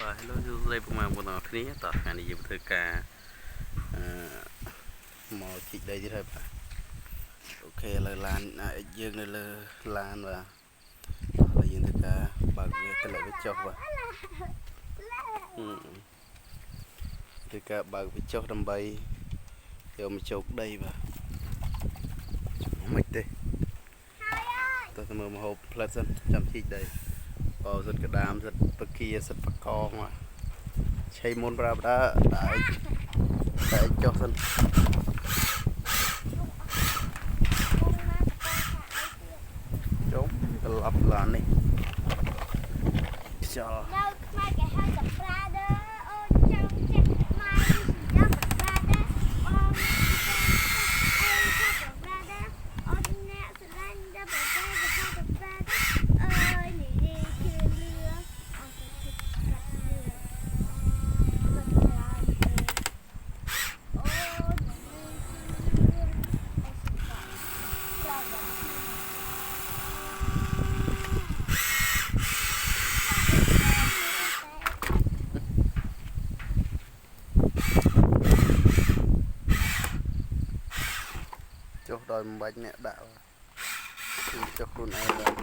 Hello សួស្តីពុកម៉ែបងប្អូនទាំងអស់គ្នាតោះថ្ងៃនេះយើងធ្វើការមកជីកដីទៀតហើយបាទអូខេឥឡូវឡានយើងនៅលើឡានបាទឥឡូវយើងធ្វើការបើកវាតម្លាក់វាចុះបាទធ្វើការបើកវាចុះដើម្បីយកមកជោគដីបាទមិនទេតោះទៅមើលម្ហូបផ្លែសិនចាំជីកដីបើសិនក្តាមសិនបកាសិនបកងបាទឆៃមុនប្រាដាតែចុះសិនចុះត្រឡប់ឡាននេះខ្យល់នៅខ្មែរគេហៅតែប្រាដាអូនចង់ចេះម៉ៃចាំប្រាដាអូនប្រាដាអូនអ្នកស្រឡាញ់ដល់ប្រាដាគេហៅតែប្រាដាអើយនេះជាលឿអត់ទៅគិតប្រាដាចុះដោយមិនបាច់អ្នកដាក់គឺចុះខ្លួនឯងបាទ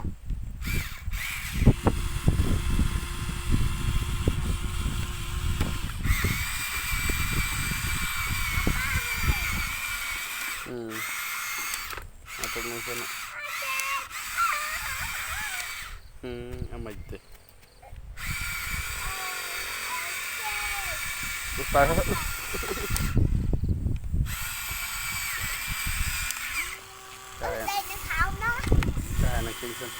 អត់ទៅនោះសិនអមិនទេទៅប៉ាតែនឹងជិះសិន